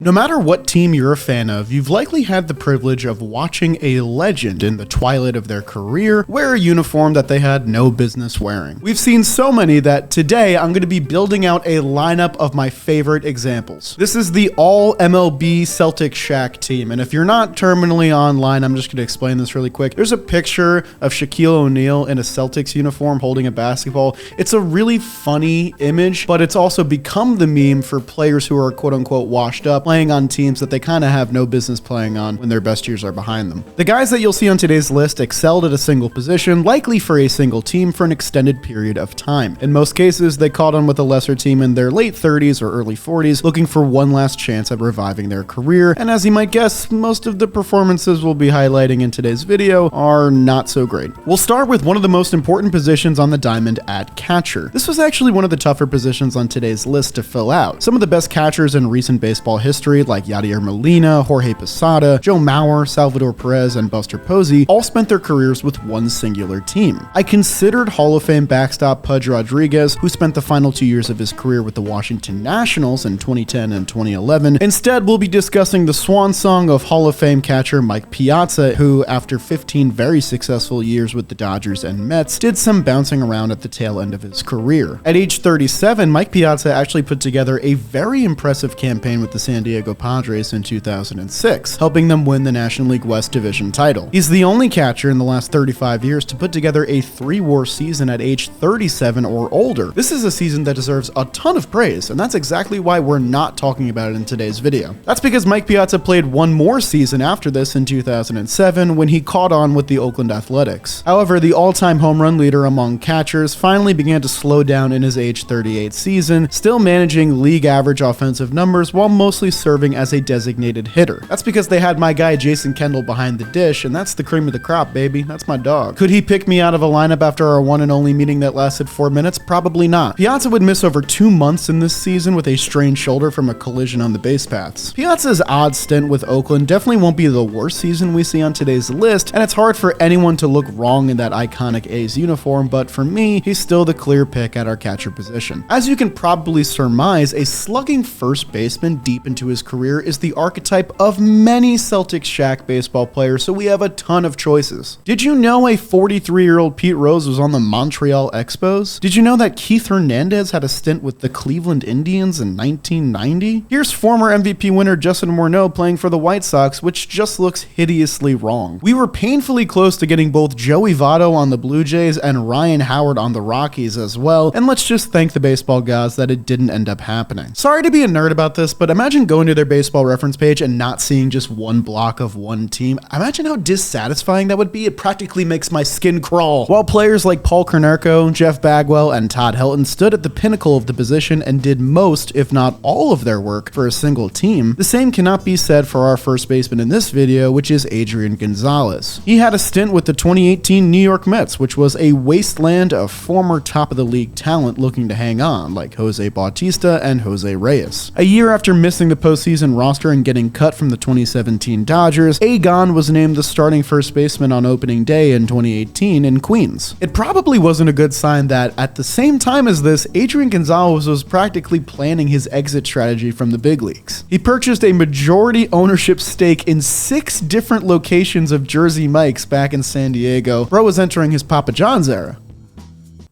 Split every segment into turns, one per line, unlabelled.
No matter what team you're a fan of, you've likely had the privilege of watching a legend in the twilight of their career wear a uniform that they had no business wearing. We've seen so many that today I'm going to be building out a lineup of my favorite examples. This is the all MLB Celtics Shaq team, and if you're not terminally online, I'm just going to explain this really quick. There's a picture of Shaquille O'Neal in a Celtics uniform holding a basketball. It's a really funny image, but it's also become the meme for players who are quote-unquote washed up, playing on teams that they kind of have no business playing on when their best years are behind them. The guys that you'll see on today's list excelled at a single position, likely for a single team for an extended period of time. In most cases, they caught on with a lesser team in their late 30s or early 40s, looking for one last chance at reviving their career, and as you might guess, most of the performances we'll be highlighting in today's video are not so great. We'll start with one of the most important positions on the diamond at catcher. This was actually one of the tougher positions on today's list to fill out. Some of the best catchers in recent baseball history, like Yadier Molina, Jorge Posada, Joe Mauer, Salvador Perez, and Buster Posey, all spent their careers with one singular team. I considered Hall of Fame backstop Pudge Rodriguez, who spent the final 2 years of his career with the Washington Nationals in 2010 and 2011. Instead, we'll be discussing the swan song of Hall of Fame catcher Mike Piazza, who, after 15 very successful years with the Dodgers and Mets, did some bouncing around at the tail end of his career. At age 37, Mike Piazza actually put together a very impressive campaign with the San Diego Padres in 2006, helping them win the National League West Division title. He's the only catcher in the last 35 years to put together a 3-WAR season at age 37 or older. This is a season that deserves a ton of praise, and that's exactly why we're not talking about it in today's video. That's because Mike Piazza played one more season after this in 2007 when he caught on with the Oakland Athletics. However, the all-time home run leader among catchers finally began to slow down in his age 38 season, still managing league average offensive numbers while mostly serving as a designated hitter. That's because they had my guy Jason Kendall behind the dish, and that's the cream of the crop, baby. That's my dog. Could he pick me out of a lineup after our one and only meeting that lasted 4 minutes? Probably not. Piazza would miss over 2 months in this season with a strained shoulder from a collision on the base paths. Piazza's odd stint with Oakland definitely won't be the worst season we see on today's list, and it's hard for anyone to look wrong in that iconic A's uniform, but for me, he's still the clear pick at our catcher position. As you can probably surmise, a slugging first baseman deep into his career is the archetype of many Celtics Shaq baseball players, so we have a ton of choices. Did you know a 43-year-old Pete Rose was on the Montreal Expos? Did you know that Keith Hernandez had a stint with the Cleveland Indians in 1990? Here's former MVP winner Justin Morneau playing for the White Sox, which just looks hideously wrong. We were painfully close to getting both Joey Votto on the Blue Jays and Ryan Howard on the Rockies as well, and let's just thank the baseball gods that it didn't end up happening. Sorry to be a nerd about this, but imagine going to their baseball reference page and not seeing just one block of one team. Imagine how dissatisfying that would be. It practically makes my skin crawl. While players like Paul Konerko, Jeff Bagwell, and Todd Helton stood at the pinnacle of the position and did most, if not all of their work for a single team, the same cannot be said for our first baseman in this video, which is Adrien Gonzalez. He had a stint with the 2018 New York Mets, which was a wasteland of former top-of-the-league talent looking to hang on, like Jose Bautista and Jose Reyes. A year after missing the postseason roster and getting cut from the 2017 Dodgers, Agon was named the starting first baseman on opening day in 2018 in Queens. It probably wasn't a good sign that, at the same time as this, Adrien Gonzalez was practically planning his exit strategy from the big leagues. He purchased a majority ownership stake in 6 different locations of Jersey Mike's back in San Diego. Bro was entering his Papa John's era.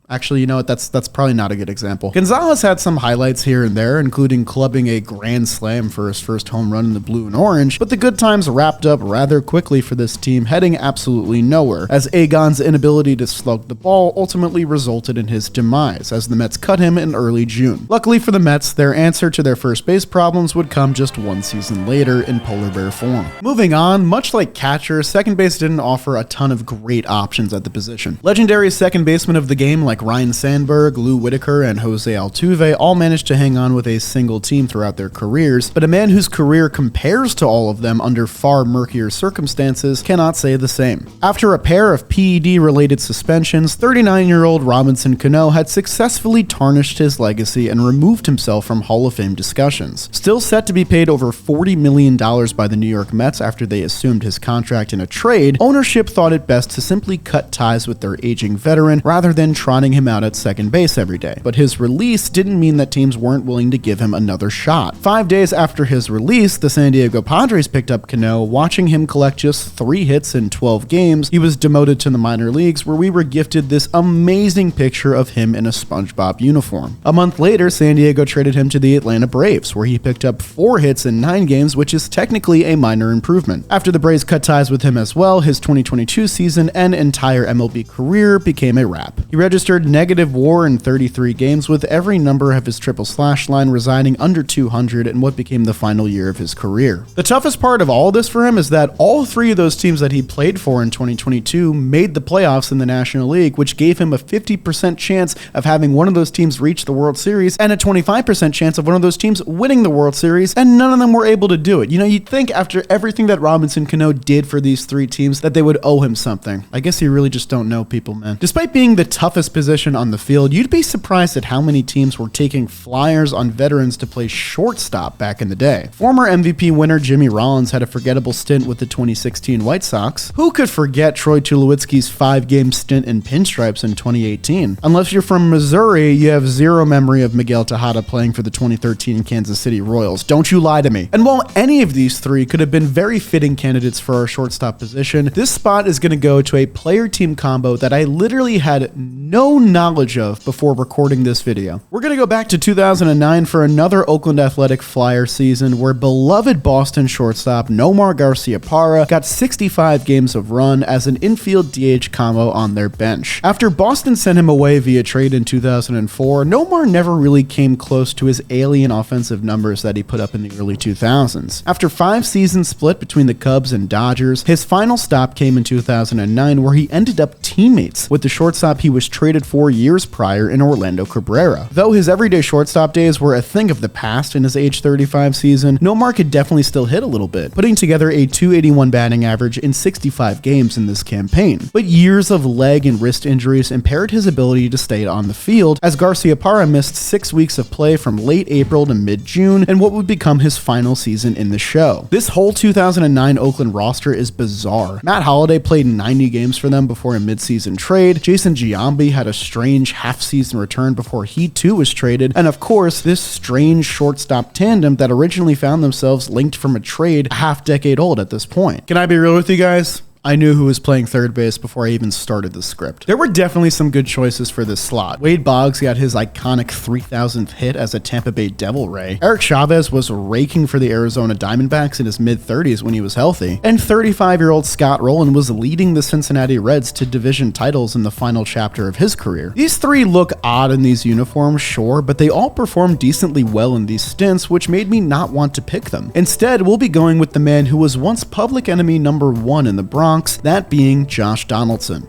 Actually, you know what? That's probably not a good example. Gonzalez had some highlights here and there, including clubbing a grand slam for his first home run in the blue and orange, but the good times wrapped up rather quickly for this team, heading absolutely nowhere, as Agon's inability to slug the ball ultimately resulted in his demise, as the Mets cut him in early June. Luckily for the Mets, their answer to their first base problems would come just 1 season later in polar bear form. Moving on, much like catcher, second base didn't offer a ton of great options at the position. Legendary second basemen of the game like Ryan Sandberg, Lou Whitaker, and Jose Altuve all managed to hang on with a single team throughout their careers, but a man whose career compares to all of them under far murkier circumstances cannot say the same. After a pair of PED-related suspensions, 39-year-old Robinson Cano had successfully tarnished his legacy and removed himself from Hall of Fame discussions. Still set to be paid over $40 million by the New York Mets after they assumed his contract in a trade, ownership thought it best to simply cut ties with their aging veteran rather than trotting batting him out at second base every day. But his release didn't mean that teams weren't willing to give him another shot. 5 days after his release, the San Diego Padres picked up Cano. Watching him collect just 3 hits in 12 games, he was demoted to the minor leagues, where we were gifted this amazing picture of him in a SpongeBob uniform. A month later, San Diego traded him to the Atlanta Braves, where he picked up 4 hits in 9 games, which is technically a minor improvement. After the Braves cut ties with him as well, his 2022 season and entire MLB career became a wrap. He registered negative WAR in 33 games, with every number of his triple slash line residing under 200 in what became the final year of his career. The toughest part of all this for him is that all 3 of those teams that he played for in 2022 made the playoffs in the National League, which gave him a 50% chance of having one of those teams reach the World Series and a 25% chance of one of those teams winning the World Series, and none of them were able to do it. You know, you'd think after everything that Robinson Cano did for these 3 teams that they would owe him something. I guess you really just don't know people, man. Despite being the toughest position on the field, you'd be surprised at how many teams were taking flyers on veterans to play shortstop back in the day. Former MVP winner Jimmy Rollins had a forgettable stint with the 2016 White Sox. Who could forget Troy Tulowitzki's 5-game stint in pinstripes in 2018? Unless you're from Missouri, you have zero memory of Miguel Tejada playing for the 2013 Kansas City Royals. Don't you lie to me. And while any of these 3 could have been very fitting candidates for our shortstop position, this spot is going to go to a player-team combo that I literally had no knowledge of before recording this video. We're going to go back to 2009 for another Oakland Athletic Flyer season where beloved Boston shortstop Nomar Garcia Parra got 65 games of run as an infield DH combo on their bench. After Boston sent him away via trade in 2004, Nomar never really came close to his alien offensive numbers that he put up in the early 2000s. After 5 seasons split between the Cubs and Dodgers, his final stop came in 2009, where he ended up teammates with the shortstop he was traded for years prior in Orlando Cabrera. Though his everyday shortstop days were a thing of the past in his age 35 season, Nomar could definitely still hit a little bit, putting together a .281 batting average in 65 games in this campaign. But years of leg and wrist injuries impaired his ability to stay on the field, as Garcia Parra missed 6 weeks of play from late April to mid-June in what would become his final season in the show. This whole 2009 Oakland roster is bizarre. Matt Holliday played 90 games for them before a midseason trade. Jason Giambi had a strange half-season return before he too was traded, and of course, this strange shortstop tandem that originally found themselves linked from a trade a half-decade old at this point. Can I be real with you guys? I knew who was playing third base before I even started the script. There were definitely some good choices for this slot. Wade Boggs got his iconic 3,000th hit as a Tampa Bay Devil Ray. Eric Chavez was raking for the Arizona Diamondbacks in his mid-30s when he was healthy. And 35-year-old Scott Rowland was leading the Cincinnati Reds to division titles in the final chapter of his career. These 3 look odd in these uniforms, sure, but they all performed decently well in these stints, which made me not want to pick them. Instead, we'll be going with the man who was once public enemy number 1 in the Bronx, that being Josh Donaldson.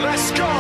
Let's go!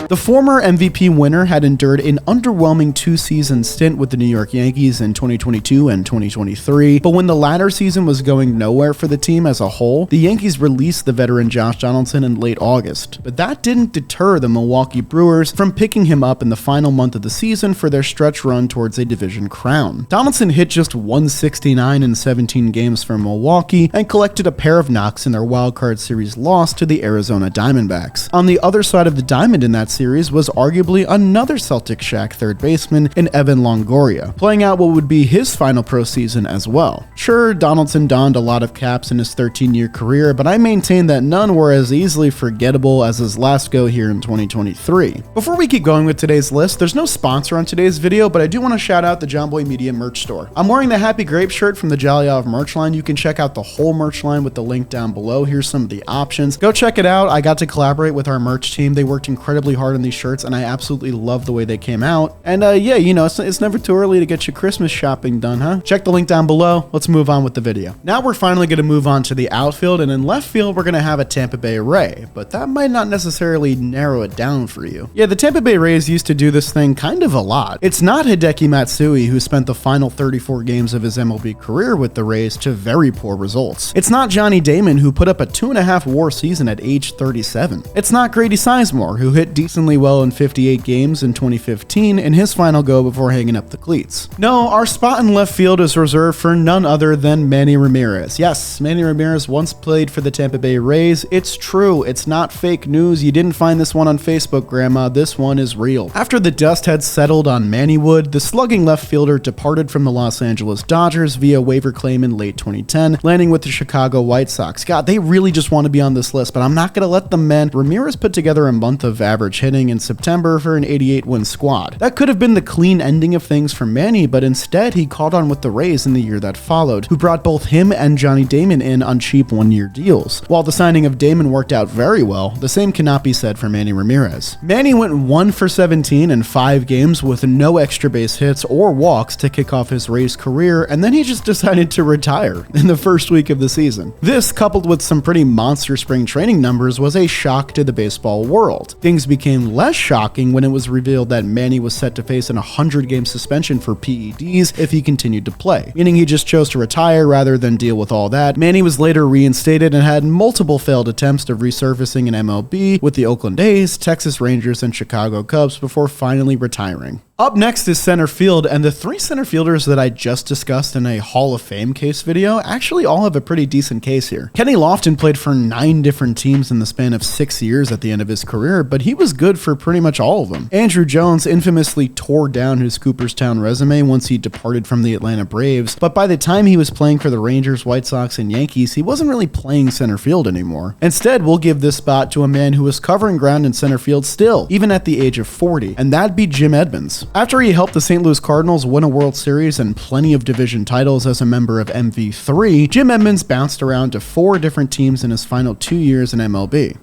The former MVP winner had endured an underwhelming 2-season stint with the New York Yankees in 2022 and 2023, but when the latter season was going nowhere for the team as a whole, the Yankees released the veteran Josh Donaldson in late August. But that didn't deter the Milwaukee Brewers from picking him up in the final month of the season for their stretch run towards a division crown. Donaldson hit just 169 in 17 games for Milwaukee and collected a pair of knocks in their wildcard series loss to the Arizona Diamondbacks. On the other side of the diamond in that series was arguably another Celtic Shaq third baseman in Evan Longoria, playing out what would be his final pro season as well. Sure, Donaldson donned a lot of caps in his 13-year career, but I maintain that none were as easily forgettable as his last go here in 2023. Before we keep going with today's list, there's no sponsor on today's video, but I do want to shout out the John Boy Media merch store. I'm wearing the Happy Grape shirt from the Jolly Olive merch line. You can check out the whole merch line with the link down below. Here's some of the options. Go check it out. I got to collaborate with our merch team. They worked incredibly hard on these shirts, and I absolutely love the way they came out. And yeah, you know, it's never too early to get your Christmas shopping done, huh? Check the link down below. Let's move on with the video. Now we're finally going to move on to the outfield, and in left field, we're going to have a Tampa Bay Ray, but that might not necessarily narrow it down for you. Yeah, the Tampa Bay Rays used to do this thing kind of a lot. It's not Hideki Matsui, who spent the final 34 games of his MLB career with the Rays to very poor results. It's not Johnny Damon, who put up a 2.5 WAR season at age 37. It's not Grady Sizemore, who hit decent decently well in 58 games in 2015 in his final go before hanging up the cleats. No, our spot in left field is reserved for none other than Manny Ramirez. Yes, Manny Ramirez once played for the Tampa Bay Rays. It's true, it's not fake news. You didn't find this one on Facebook, Grandma. This one is real. After the dust had settled on Mannywood, the slugging left fielder departed from the Los Angeles Dodgers via waiver claim in late 2010, landing with the Chicago White Sox. God, they really just want to be on this list, but I'm not going to let them, man. Ramirez put together a month of average hitting in September for an 88-win squad. That could have been the clean ending of things for Manny, but instead he caught on with the Rays in the year that followed, who brought both him and Johnny Damon in on cheap one-year deals. While the signing of Damon worked out very well, the same cannot be said for Manny Ramirez. Manny went 1 for 17 in 5 games with no extra base hits or walks to kick off his Rays career, and then he just decided to retire in the first week of the season. This, coupled with some pretty monster spring training numbers, was a shock to the baseball world. Things became less shocking when it was revealed that Manny was set to face an 100-game suspension for PEDs if he continued to play, meaning he just chose to retire rather than deal with all that. Manny was later reinstated and had multiple failed attempts of resurfacing in MLB with the Oakland A's, Texas Rangers, and Chicago Cubs before finally retiring. Up next is center field, and the 3 center fielders that I just discussed in a Hall of Fame case video actually all have a pretty decent case here. Kenny Lofton played for 9 different teams in the span of 6 years at the end of his career, but he was good for pretty much all of them. Andrew Jones infamously tore down his Cooperstown resume once he departed from the Atlanta Braves, but by the time he was playing for the Rangers, White Sox, and Yankees, he wasn't really playing center field anymore. Instead, we'll give this spot to a man who was covering ground in center field still, even at the age of 40, and that'd be Jim Edmonds. After he helped the St. Louis Cardinals win a World Series and plenty of division titles as a member of MV3, Jim Edmonds bounced around to 4 different teams in his final 2 years in MLB.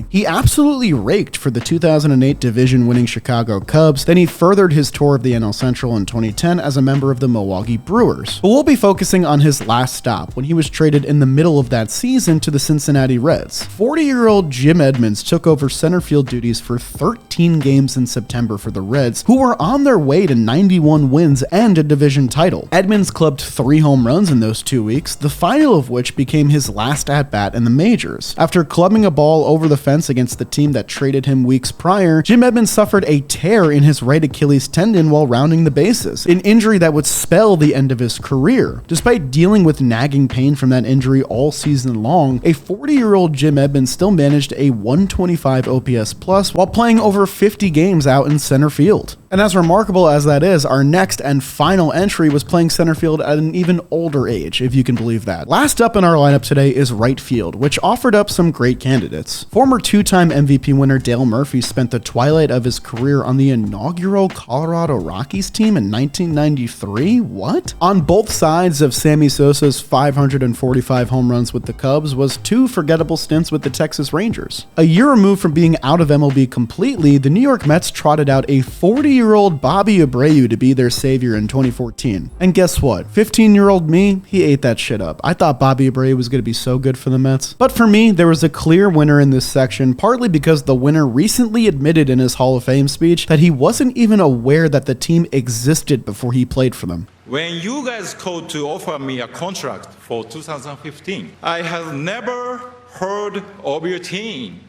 He absolutely raked for the 2008 division-winning Chicago Cubs, then he furthered his tour of the NL Central in 2010 as a member of the Milwaukee Brewers. But we'll be focusing on his last stop, when he was traded in the middle of that season to the Cincinnati Reds. 40-year-old Jim Edmonds took over center field duties for 13 games in September for the Reds, who were on their way to 91 wins and a division title. Edmonds clubbed 3 home runs in those 2 weeks, the final of which became his last at-bat in the majors. After clubbing a ball over the fence against the team that traded him weeks prior, Jim Edmonds suffered a tear in his right Achilles tendon while rounding the bases, an injury that would spell the end of his career. Despite dealing with nagging pain from that injury all season long, a 40-year-old Jim Edmonds still managed a 125 OPS plus while playing over 50 games out in center field. And as remarkable as that is, our next and final entry was playing center field at an even older age, if you can believe that. Last up in our lineup today is right field, which offered up some great candidates. Former 2-time MVP winner Dale Murphy spent the twilight of his career on the inaugural Colorado Rockies team in 1993? What? On both sides of Sammy Sosa's 545 home runs with the Cubs was 2 forgettable stints with the Texas Rangers. A year removed from being out of MLB completely, the New York Mets trotted out a 40-year-old Bobby Abreu to be their savior in 2014. And guess what? 15-year-old me, he ate that shit up. I thought Bobby Abreu was going to be so good for the Mets. But for me, there was a clear winner in this section, partly because the winner recently admitted in his Hall of Fame speech that he wasn't even aware that the team existed before he played for them.
When you guys called to offer me a contract for 2015, I have never heard of your team.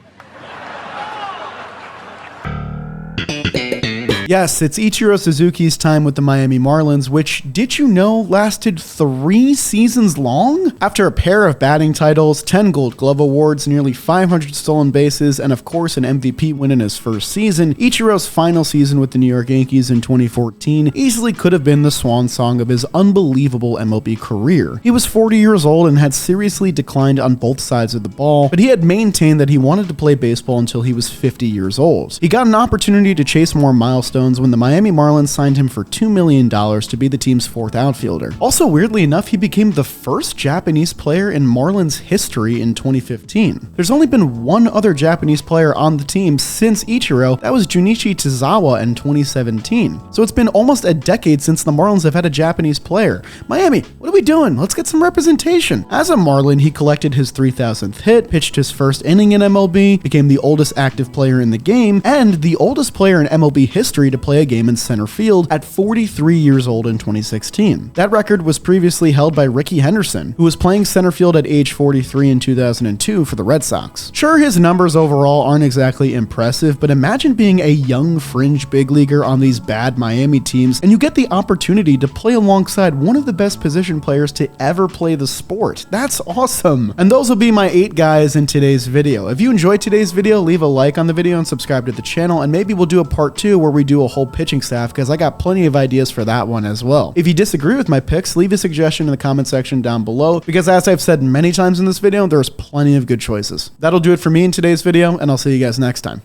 Yes, it's Ichiro Suzuki's time with the Miami Marlins, which, did you know, lasted 3 seasons long? After a pair of batting titles, 10 Gold Glove awards, nearly 500 stolen bases, and of course an MVP win in his first season, Ichiro's final season with the New York Yankees in 2014 easily could have been the swan song of his unbelievable MLB career. He was 40 years old and had seriously declined on both sides of the ball, but he had maintained that he wanted to play baseball until he was 50 years old. He got an opportunity to chase more milestones when the Miami Marlins signed him for $2 million to be the team's 4th outfielder. Also, weirdly enough, he became the first Japanese player in Marlins history in 2015. There's only been one other Japanese player on the team since Ichiro, that was Junichi Tozawa in 2017. So it's been almost a decade since the Marlins have had a Japanese player. Miami, what are we doing? Let's get some representation. As a Marlin, he collected his 3,000th hit, pitched his first inning in MLB, became the oldest active player in the game, and the oldest player in MLB history to play a game in center field at 43 years old in 2016. That record was previously held by Rickey Henderson, who was playing center field at age 43 in 2002 for the Red Sox. Sure, his numbers overall aren't exactly impressive, but imagine being a young fringe big leaguer on these bad Miami teams, and you get the opportunity to play alongside one of the best position players to ever play the sport. That's awesome. And those will be my 8 guys in today's video. If you enjoyed today's video, leave a like on the video and subscribe to the channel, and maybe we'll do a part 2 where we do a whole pitching staff, because I got plenty of ideas for that one as well. If you disagree with my picks, leave a suggestion in the comment section down below, because as I've said many times in this video, there's plenty of good choices. That'll do it for me in today's video, and I'll see you guys next time.